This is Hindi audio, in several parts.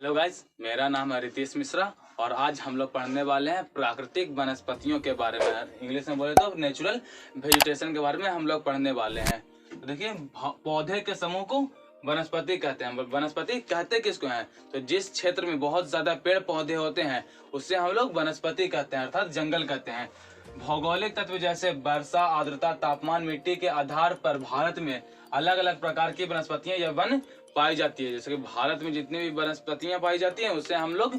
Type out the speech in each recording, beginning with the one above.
हेलो गाइस, मेरा नाम है रितेश मिश्रा और आज हम लोग पढ़ने वाले हैं प्राकृतिक वनस्पतियों के बारे में। इंग्लिश में बोले तो नेचुरल वेजिटेशन के बारे में हम लोग पढ़ने वाले हैं। तो देखिए, पौधे के समूह को वनस्पति कहते हैं। वनस्पति कहते किसको हैं? तो जिस क्षेत्र में बहुत ज्यादा पेड़ पौधे होते हैं उससे हम लोग वनस्पति कहते हैं, अर्थात जंगल कहते हैं। भौगोलिक तत्व जैसे वर्षा, आर्द्रता, तापमान, मिट्टी के आधार पर भारत में अलग अलग प्रकार की वनस्पतियां या वन पाई जाती है। जैसे कि भारत में जितनी भी वनस्पतियां पाई जाती हैं उससे हम लोग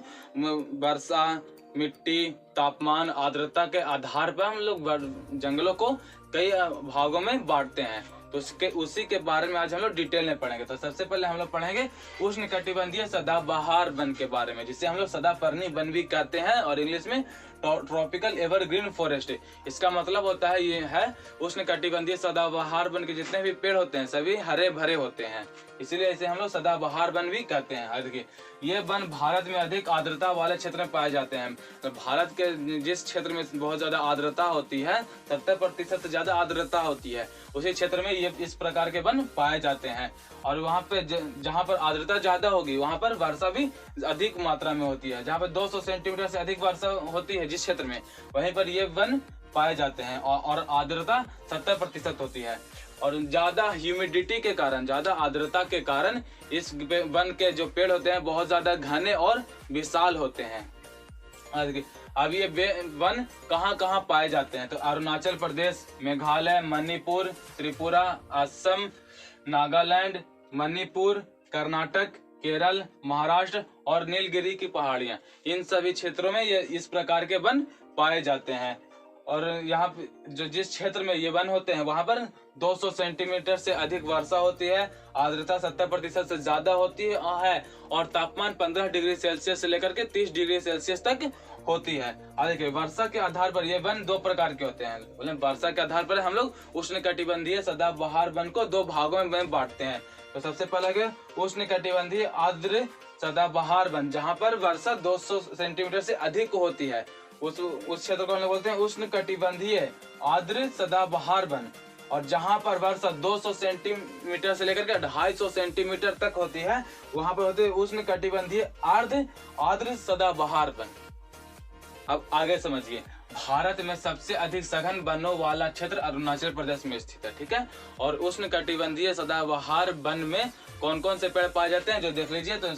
वर्षा, मिट्टी, तापमान, आर्द्रता के आधार पर हम लोग जंगलों को कई भागों में बांटते हैं। तो उसी के बारे में आज हम लोग डिटेल में पढ़ेंगे। तो सबसे पहले हम लोग पढ़ेंगे उष्णकटिबंधीय सदाबहार वन के बारे में, जिसे हम लोग सदापर्णी वन भी कहते हैं और इंग्लिश में ट्रॉपिकल एवरग्रीन फॉरेस्ट। इसका मतलब होता है ये है उष्णकटिबंधीय सदाबहार वन के जितने भी पेड़ होते हैं सभी हरे भरे होते हैं, इसीलिए इसे हम लोग सदाबहार वन भी कहते हैं। देखिए, ये वन भारत में अधिक आर्द्रता वाले क्षेत्र में पाए जाते हैं। तो भारत के जिस क्षेत्र में बहुत ज्यादा आर्द्रता होती है, 70% से ज्यादा आर्द्रता होती है, उसी क्षेत्र में ये इस प्रकार के वन पाए जाते हैं। और वहाँ पे जहाँ पर आर्द्रता ज्यादा होगी वहाँ पर वर्षा भी अधिक मात्रा में होती है। जहाँ पर 200 सेंटीमीटर से अधिक वर्षा होती है जिस क्षेत्र में, वहीं पर ये वन पाए जाते हैं और आर्द्रता 70% होती है। और ज्यादा ह्यूमिडिटी के कारण, ज्यादा आर्द्रता के कारण इस वन के जो पेड़ होते हैं बहुत ज्यादा घने और विशाल होते हैं। अब ये वन कहाँ कहाँ पाए जाते हैं? तो अरुणाचल प्रदेश, मेघालय, मणिपुर, त्रिपुरा, असम, नागालैंड, मणिपुर, कर्नाटक, केरल, महाराष्ट्र और नीलगिरी की पहाड़ियां, इन सभी क्षेत्रों में ये इस प्रकार के वन पाए जाते हैं। और यहाँ पे जो जिस क्षेत्र में ये वन होते हैं वहां पर 200 सेंटीमीटर से अधिक वर्षा होती है, आर्द्रता 70% से ज्यादा होती है और तापमान 15 डिग्री सेल्सियस से लेकर के 30 डिग्री सेल्सियस तक होती है। देखिए, वर्षा के आधार पर ये वन दो प्रकार के होते हैं। बोले वर्षा के आधार पर हम लोग उष्णकटिबंधीय सदाबहार वन को दो भागों में बांटते हैं। तो सबसे पहला उष्णकटिबंधीय आर्द्र सदाबहार वन, जहाँ पर वर्षा 200 सेंटीमीटर से अधिक होती है, उस क्षेत्र को हम लोग बोलते हैं उष्णकटिबंधीय आर्द्र सदाबहार वन। और जहां पर वर्षा 200 सेंटीमीटर से लेकर के 250 सेंटीमीटर तक होती है वहां पर होते हैं उष्णकटिबंधीय आर्द्र सदाबहार वन। अब आगे समझिए, भारत में सबसे अधिक सघन वनों वाला क्षेत्र अरुणाचल प्रदेश में स्थित है, ठीक है। और उष्णकटिबंधीय सदाबहार वन में कौन कौन से पेड़ पाए जाते हैं जो देख लीजिए। तो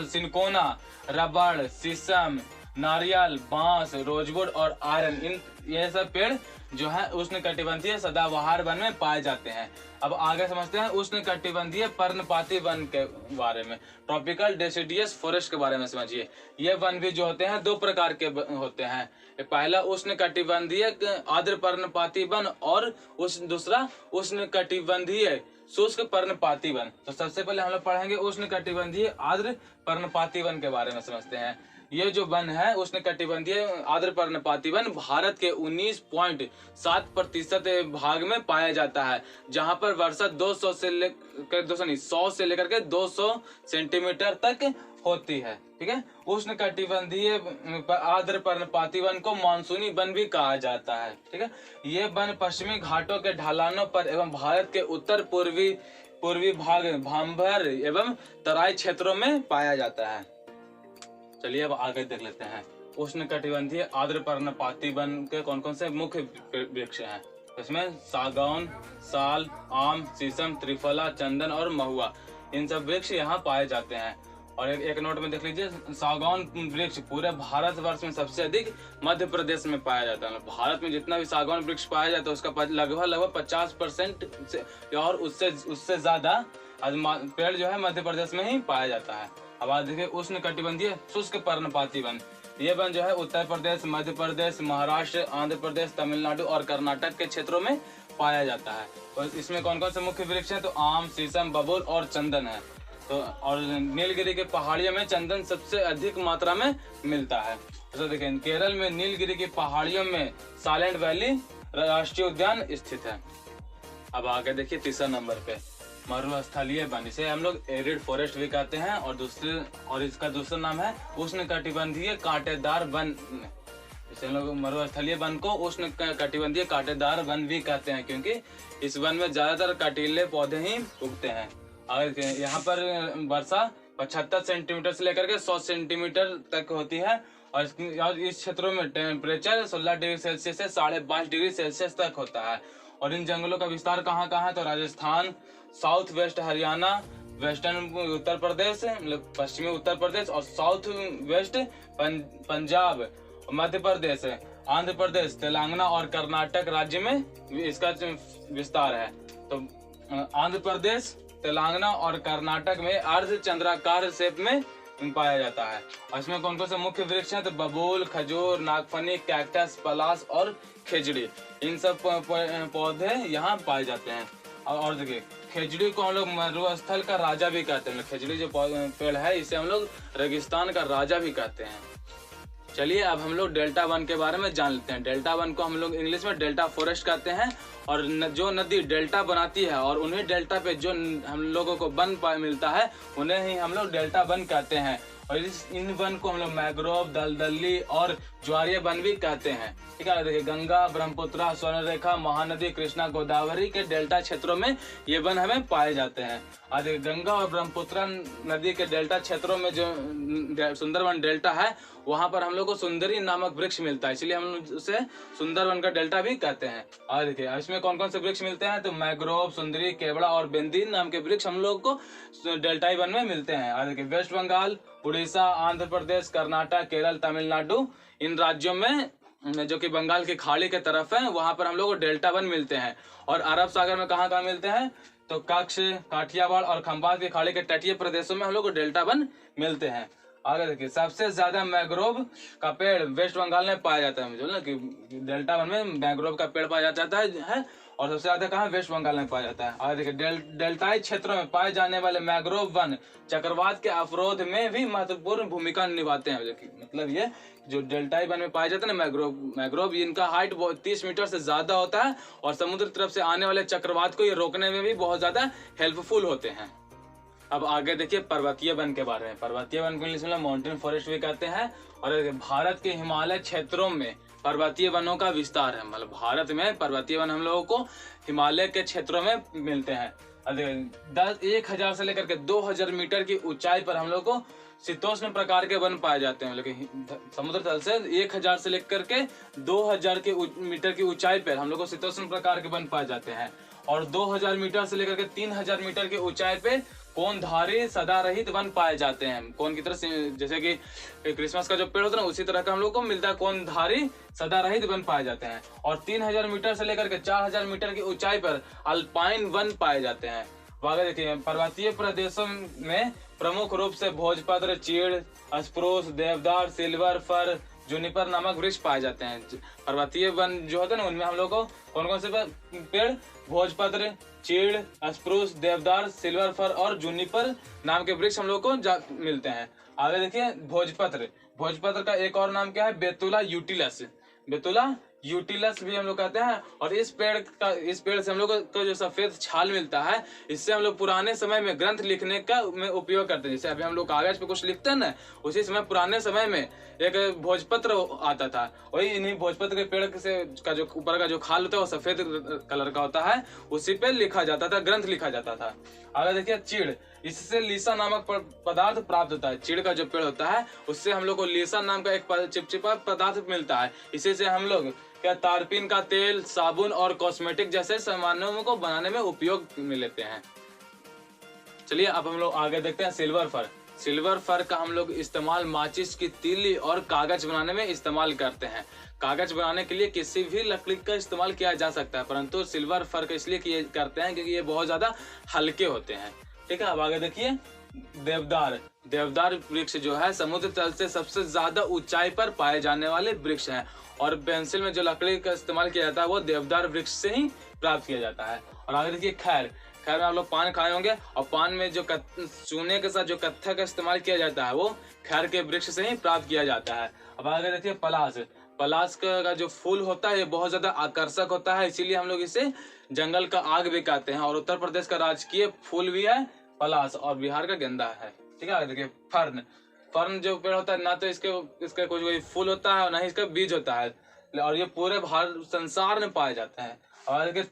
सिनकोना, रबड़, शीशम, नारियल, बांस, रोजवुड और आयरन, ये सब पेड़ जो है उष्णकटिबंधीय सदाबहार वन में पाए जाते हैं। अब आगे समझते हैं उष्णकटिबंधीय पर्णपाती वन के बारे में, ट्रॉपिकल डेसिडियस फॉरेस्ट के बारे में समझिए। ये वन भी जो होते हैं दो प्रकार के होते हैं। पहला उष्णकटिबंधीय आर्द्र पर्णपाती वन और दूसरा उष्णकटिबंधीय शुष्क पर्णपाती वन। तो सबसे पहले हम लोग पढ़ेंगे उष्णकटिबंधीय आर्द्र पर्णपाती वन के बारे में समझते हैं। ये जो वन है उष्णकटिबंधीय आर्द्र पर्णपाती वन भारत के 19.7% भाग में पाया जाता है, जहां पर वर्षा 100 से लेकर के 200 सेंटीमीटर तक होती है, ठीक है। उष्णकटिबंधीय आर्द्र पर्णपाती वन को मानसूनी वन भी कहा जाता है, ठीक है। ये वन पश्चिमी घाटों के ढलानों पर एवं भारत के उत्तर पूर्वी भाग, भांबर एवं तराई क्षेत्रों में पाया जाता है। चलिए अब आगे देख लेते हैं उष्णकटिबंधीय आर्द्र पर्णपाती वन के कौन कौन से मुख्य वृक्ष हैं। इसमें सागौन, साल, आम, शीशम, त्रिफला, चंदन और महुआ, इन सब वृक्ष यहाँ पाए जाते हैं। और एक नोट में देख लीजिए, सागौन वृक्ष पूरे भारतवर्ष में सबसे अधिक मध्य प्रदेश में पाया जाता है। भारत में जितना भी सागौन वृक्ष पाया जाता है उसका लगभग 50% से और उससे ज्यादा पेड़ जो है मध्य प्रदेश में ही पाया जाता है। अब आज देखिए उष्णकटिबंधीय शुष्क पर्णपाती वन। ये वन जो है उत्तर प्रदेश, मध्य प्रदेश, महाराष्ट्र, आंध्र प्रदेश, तमिलनाडु और कर्नाटक के क्षेत्रों में पाया जाता है। और इसमें कौन कौन से मुख्य वृक्ष हैं? तो आम, शीशम, बबूल और चंदन है। तो और नीलगिरी के पहाड़ियों में चंदन सबसे अधिक मात्रा में मिलता है। तो देखिए, केरल में नीलगिरी की पहाड़ियों में साइलेंट वैली राष्ट्रीय उद्यान स्थित है। अब आगे देखिए तीसरा नंबर पे मरुस्थलीय वन, इसे हम लोग एरिड फॉरेस्ट भी कहते हैं और इसका दूसरा नाम है उष्णकटिबंधीय कांटेदार वन। इसे हम लोग मरुस्थलीय वन को उष्णकटिबंधीय कांटेदार वन भी कहते हैं, क्योंकि इस वन में ज्यादातर कांटीले पौधे ही उगते हैं। और यहाँ पर वर्षा 75 सेंटीमीटर से लेकर के 100 सेंटीमीटर तक होती है। और इस क्षेत्रों में टेम्परेचर 16 डिग्री सेल्सियस से 22.5 डिग्री सेल्सियस तक होता है। और इन जंगलों का विस्तार कहाँ कहाँ है, तो Rajasthan, south west Haryana, western Uttar Pradesh मतलब पश्चिमी उत्तर प्रदेश, और साउथ वेस्ट पंजाब, मध्य प्रदेश, आंध्र प्रदेश, तेलंगाना और कर्नाटक राज्य में इसका विस्तार है। तो आंध्र प्रदेश, तेलंगाना और कर्नाटक में अर्ध चंद्राकार शेप में पाया जाता है। और इसमें कौन कौन से मुख्य वृक्ष हैं, तो बबूल, खजूर, नागफनी, कैक्टस, पलाश और खेजड़ी, इन सब पौधे यहाँ पाए जाते हैं। और देखिए खेजड़ी को हम लोग मरुस्थल का राजा भी कहते हैं। खेजड़ी जो पेड़ है इसे हम लोग रेगिस्तान का राजा भी कहते हैं। चलिए अब हम लोग डेल्टा वन के बारे में जान लेते हैं। डेल्टा वन को हम लोग इंग्लिश में डेल्टा फॉरेस्ट कहते हैं। और जो नदी डेल्टा बनाती है और उन्हीं डेल्टा पे जो हम लोगों को वन मिलता है उन्हें ही हम लोग डेल्टा वन कहते हैं। और इन वन को हम लोग मैग्रोव, दलदली और ज्वारीय वन भी कहते हैं। ठीक है, देखिए गंगा, ब्रह्मपुत्र, स्वर्णरेखा, महानदी, कृष्णा, गोदावरी के डेल्टा क्षेत्रों में ये वन हमें पाए जाते हैं। और गंगा और ब्रह्मपुत्र नदी के डेल्टा क्षेत्रों में जो सुंदरवन डेल्टा है वहां पर हम लोग को सुंदरी नामक वृक्ष मिलता है, इसलिए हम उसे सुंदरवन का डेल्टा भी कहते हैं। और देखिए इसमें कौन कौन से वृक्ष मिलते हैं, तो मैग्रोव, सुंदरी, केवड़ा और बेंदीन नाम के वृक्ष हम लोग को डेल्टाई वन में मिलते हैं। और देखिए वेस्ट बंगाल, उड़ीसा, आंध्र प्रदेश, कर्नाटक, केरल, तमिलनाडु, इन राज्यों में जो कि बंगाल की खाड़ी के तरफ है वहां पर हम लोग को डेल्टा वन मिलते हैं। और अरब सागर में कहाँ कहाँ मिलते हैं, तो कच्छ, काठियावाड़ और खंबात की खाड़ी के तटीय प्रदेशों में हम लोग को डेल्टा वन मिलते हैं। आगे देखिए सबसे ज्यादा मैग्रोव का पेड़ वेस्ट बंगाल में पाया जाता है। मुझे ना कि डेल्टा वन में मैग्रोव का पेड़ पाया जाता है और सबसे ज्यादा कहाँ वेस्ट बंगाल में पाया जाता है। और देखिए डेल्टाई क्षेत्रों में पाए जाने वाले मैग्रोव वन चक्रवात के अवरोध में भी महत्वपूर्ण भूमिका निभाते हैं। मतलब ये जो डेल्टाई वन में पाए जाते हैं ना मैग्रोव इनका हाइट 30 मीटर से ज्यादा होता है और समुद्र तरफ से आने वाले चक्रवात को ये रोकने में भी बहुत ज्यादा हेल्पफुल होते हैं। अब आगे देखिए पर्वतीय वन के बारे में। पर्वतीय वन को इंग्लिश में माउंटेन फॉरेस्ट भी कहते हैं। और भारत के हिमालय क्षेत्रों में पर्वतीय वनों का विस्तार है। मतलब भारत में पर्वतीय वन हम लोगों को हिमालय के क्षेत्रों में मिलते हैं। 1000 से लेकर के 2000 मीटर की ऊंचाई पर हम लोग को शीतोष्ण प्रकार के वन पाए जाते हैं। लेकिन समुद्र तल से 1000 से लेकर के 2000 के मीटर की ऊंचाई पर हम लोग को शीतोष्ण प्रकार के वन पाए जाते हैं। और 2000 मीटर से लेकर के 3000 मीटर की ऊंचाई पे कोनधारी सदा रहित वन पाए जाते हैं। कोन की तरह से जैसे कि क्रिसमस का जो पेड़ होता है ना उसी तरह का हम लोग को मिलता है, कोनधारी सदा रहित वन पाए जाते हैं। और 3000 मीटर से लेकर के 4000 मीटर की ऊंचाई पर अल्पाइन वन पाए जाते हैं। आगे देखिए पर्वतीय प्रदेशों में प्रमुख रूप से भोजपत्र, चीड़, स्प्रूस, देवदार, सिल्वर फर, जूनिपर नामक वृक्ष पाए जाते हैं। पर्वतीय वन जो होते हैं ना उनमें हम लोग को कौन कौन से पेड़, भोजपत्र, चीड़, स्प्रूस, देवदार, सिल्वर फर और जूनिपर नाम के वृक्ष हम लोग को मिलते हैं। आगे देखिए भोजपत्र का एक और नाम क्या है, बेतुला यूटिलस। बेतुला यूटिलस भी हम लोग कहते हैं। और इस पेड़ से हम लोग को जो सफेद छाल मिलता है इससे हम लोग पुराने समय में ग्रंथ लिखने का में उपयोग करते हैं। जैसे अभी हम लोग कागज पे कुछ लिखते हैं ना, उसी समय पुराने समय में एक भोजपत्र आता था। वही इन्हीं भोजपत्र के पेड़ से का जो ऊपर का जो खाल होता है वो सफेद कलर का होता है, उसी पे लिखा जाता था, ग्रंथ लिखा जाता था। आगे देखिए चीड़, इससे लीसा नामक पदार्थ प्राप्त होता है। चीड़ का जो पेड़ होता है उससे हम लोग को लीसा नाम का एक चिपचिपा पदार्थ मिलता है। इसी से हम लोग क्या तारपीन का तेल, साबुन और कॉस्मेटिक जैसे सामानों को बनाने में उपयोग में लेते हैं। चलिए अब हम लोग आगे देखते हैं सिल्वर फर। सिल्वर फर का हम लोग इस्तेमाल माचिस की तीली और कागज बनाने में इस्तेमाल करते हैं। कागज बनाने के लिए किसी भी लकड़ी का इस्तेमाल किया जा सकता है, परंतु सिल्वर फर का इसलिए करते हैं क्योंकि ये बहुत ज्यादा हल्के होते हैं। ठीक है, अब आगे देखिए देवदार वृक्ष जो है समुद्र तल से सबसे ज्यादा ऊंचाई पर पाए जाने वाले वृक्ष हैं। और पेंसिल में जो लकड़ी का इस्तेमाल किया जाता है वो देवदार वृक्ष से ही प्राप्त किया जाता है। और आगे देखिए खैर में आप लोग पान खाए होंगे और पान में जो चूने के साथ जो कत्था का इस्तेमाल किया जाता है वो खैर के वृक्ष से ही प्राप्त किया जाता है। अब आगे देखिए पलाश का जो फूल होता है ये बहुत ज्यादा आकर्षक होता है, इसीलिए हम लोग इसे जंगल का आग भी कहते हैं। और उत्तर प्रदेश का राजकीय फूल भी है पलाश और बिहार का गेंदा है। ठीक है, देखिए फर्न जो पेड़ होता है ना तो इसका कोई फूल होता है और ना ही इसका बीज होता है, और ये पूरे भारत संसार में पाए जाते हैं। और देखिए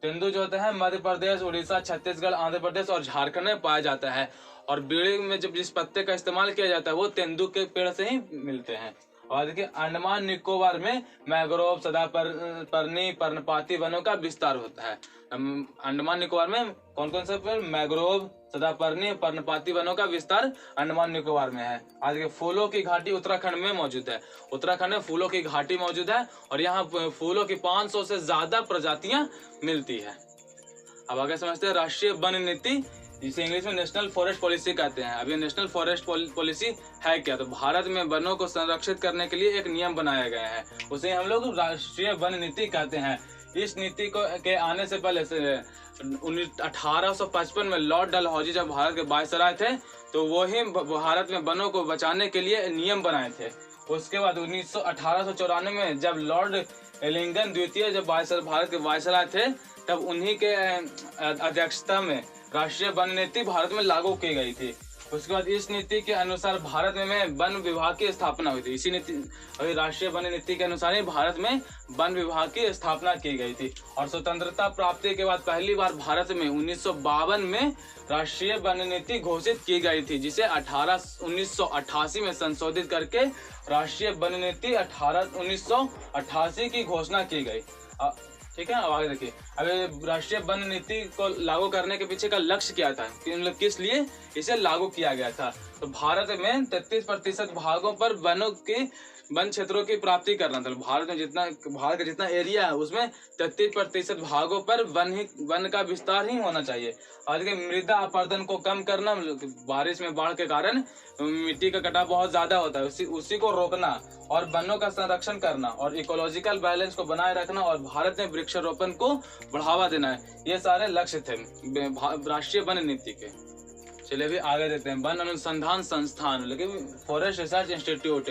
तेंदू जो होता है मध्य प्रदेश, उड़ीसा, छत्तीसगढ़, आंध्र प्रदेश और झारखंड में पाया जाता है। और बीड़ी में जब जिस पत्ते का इस्तेमाल किया जाता है वो तेंदुआ के पेड़ से ही मिलते हैं। और देखिए अंडमान निकोबार में मैंग्रोव, सदापर्णी, पर्णपाती वनों का विस्तार होता है। अंडमान निकोबार में कौन कौन सा पेड़? मैंग्रोव, सदापर्णी, पर्णपाती वनों का विस्तार अंडमान निकोबार में है। आज के फूलों की घाटी उत्तराखंड में मौजूद है। उत्तराखंड में फूलों की घाटी मौजूद है और यहाँ फूलों की 500 से ज्यादा प्रजातियां मिलती है। अब आगे समझते हैं राष्ट्रीय वन नीति, जिसे इंग्लिश में नेशनल फॉरेस्ट पॉलिसी कहते हैं। अब ये नेशनल फॉरेस्ट पॉलिसी है क्या? तो भारत में वनों को संरक्षित करने के लिए एक नियम बनाया गया है, उसे हम लोग राष्ट्रीय वन नीति कहते हैं। इस नीति के आने से पहले 1855 में लॉर्ड डलहौजी जब भारत के वायसराय थे तो वो ही भारत में वनों को बचाने के लिए नियम बनाए थे। उसके बाद 1894 में जब लॉर्ड एलिंगटन द्वितीय जब भारत के वायसराय थे तब उन्हीं के अध्यक्षता में राष्ट्रीय वन नीति भारत में लागू की गई थी। उसके बाद इस नीति के अनुसार भारत में वन विभाग की स्थापना हुई थी। इसी नीति राष्ट्रीय वन नीति के अनुसार ही भारत में वन विभाग की स्थापना की गई थी। और स्वतंत्रता प्राप्ति के बाद पहली बार भारत में 1952 में राष्ट्रीय वन नीति घोषित की गई थी, जिसे 1988 में संशोधित करके राष्ट्रीय वन नीति 1988 की घोषणा की गई। ठीक है, अब आगे देखिए। अब राष्ट्रीय वन नीति को लागू करने के पीछे का लक्ष्य क्या था, मतलब किस लिए इसे लागू किया गया था? तो भारत में 33% भागों पर वन क्षेत्रों की प्राप्ति करना था। भारत का जितना एरिया है उसमें 33% भागों पर वन का विस्तार ही होना चाहिए। आज के मृदा अपरदन को कम करना, बारिश में बाढ़ के कारण मिट्टी का कटाव बहुत ज्यादा होता है, उसी को रोकना और वनों का संरक्षण करना और इकोलॉजिकल बैलेंस को बनाए रखना और भारत में वृक्षारोपण को बढ़ावा देना है, ये सारे लक्ष्य थे राष्ट्रीय वन नीति के। चलिए अभी आगे देखते हैं। वन अनुसंधान संस्थान, लेकिन फॉरेस्ट रिसर्च इंस्टीट्यूट,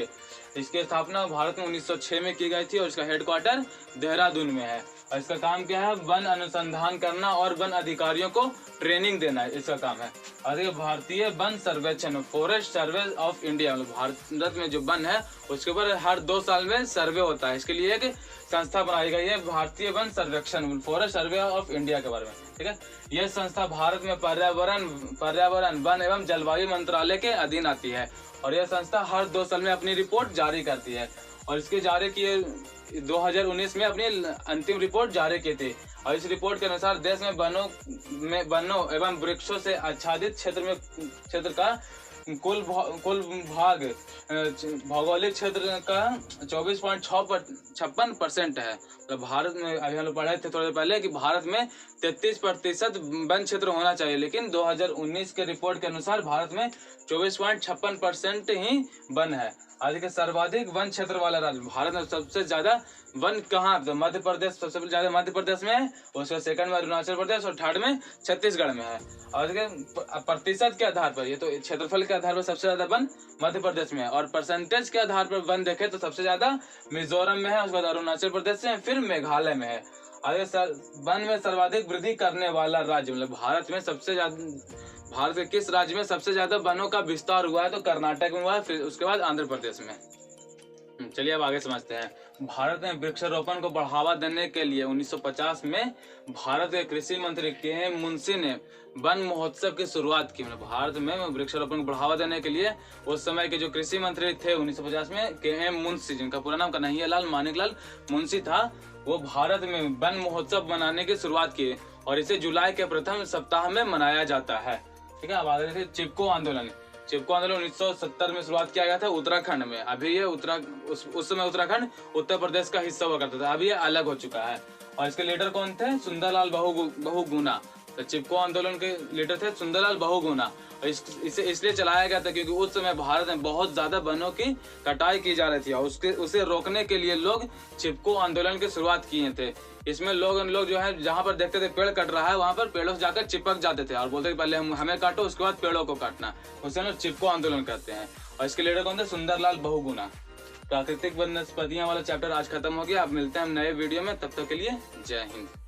इसकी स्थापना भारत में 1906 में की गई थी और इसका हेडक्वार्टर देहरादून में है। और इसका काम क्या है? वन अनुसंधान करना और वन अधिकारियों को ट्रेनिंग देना है, इसका काम है। और भारतीय वन सर्वेक्षण, forest survey of India, Bharat में जो वन है उसके ऊपर हर 2 साल में सर्वे होता है। इसके लिए एक संस्था बनाई गई है, भारतीय वन सर्वेक्षण, फॉरेस्ट सर्वे ऑफ इंडिया के बारे में। ठीक है, यह संस्था भारत में पर्यावरण, वन एवं जलवायु मंत्रालय के अधीन आती है और यह संस्था हर 2 साल में अपनी रिपोर्ट जारी करती है। और इसके जारी किए 2019 में अपनी अंतिम रिपोर्ट जारी की थी। और इस रिपोर्ट के अनुसार देश में वनों एवं वृक्षों से आच्छादित क्षेत्र का कुल भौगोलिक क्षेत्र का 24.56% है। मतलब भारत में, अभी हम लोग पढ़े थे थोड़ी देर पहले कि भारत में 33% वन क्षेत्र होना चाहिए, लेकिन 2019 के रिपोर्ट के अनुसार भारत में 24.56% ही वन है। आज के सर्वाधिक वन क्षेत्र वाला राज्य भारत में सबसे ज्यादा वन कहाँ? तो मध्य प्रदेश सबसे ज्यादा मध्य प्रदेश में है, उसके सेकंड में अरुणाचल प्रदेश और थर्ड में छत्तीसगढ़ में है। और प्रतिशत के आधार पर, ये तो क्षेत्रफल के आधार पर सबसे ज्यादा वन मध्य प्रदेश में है और परसेंटेज के आधार पर वन देखे तो सबसे ज्यादा मिजोरम में है, उसके बाद अरुणाचल प्रदेश में, फिर मेघालय में है। आगे वन में सर्वाधिक वृद्धि करने वाला राज्य, मतलब भारत में सबसे ज्यादा, भारत के किस राज्य में सबसे ज्यादा वनों का विस्तार हुआ है? तो कर्नाटक में हुआ है, फिर उसके बाद आंध्र प्रदेश में। चलिए अब आगे समझते हैं। भारत में वृक्षारोपण को बढ़ावा देने के लिए 1950 में भारत के कृषि मंत्री के.एम. मुंशी ने वन महोत्सव की शुरुआत की। मतलब भारत में वृक्षारोपण को बढ़ावा देने के लिए उस समय के जो कृषि मंत्री थे 1950 में, के.एम. मुंशी, जिनका पूरा नाम कन्हैयालाल मानिकलाल मुंशी था, वो भारत में वन महोत्सव मनाने की शुरुआत की और इसे जुलाई के प्रथम सप्ताह में मनाया जाता है। ठीक है, अब आगे देखिए चिपको आंदोलन। चिपको आंदोलन 1970 में शुरुआत किया गया था उत्तराखंड में। अभी ये उस समय उत्तराखंड उत्तर प्रदेश का हिस्सा हुआ करता था, अभी ये अलग हो चुका है। और इसके लीडर कौन थे? सुंदरलाल बहुगुणा। तो चिपको आंदोलन के लीडर थे सुंदरलाल बहुगुणा। इसे इसलिए चलाया गया था क्योंकि उस समय भारत में बहुत ज्यादा वनों की कटाई की जा रही थी और उसे रोकने के लिए लोग चिपको आंदोलन की शुरुआत किए थे। इसमें लोग जो है जहाँ पर देखते थे पेड़ कट रहा है वहाँ पर पेड़ों से जाकर चिपक जाते थे और बोलते थे पहले हमें काटो, उसके बाद पेड़ों को काटना, उसे लोग चिपको आंदोलन कहते हैं। और इसके लीडर कौन थे? सुंदरलाल बहुगुणा। प्राकृतिक वनस्पतियां वाला चैप्टर आज खत्म हो गया। अब मिलते हैं हम नए वीडियो में, तब तक के लिए जय हिंद।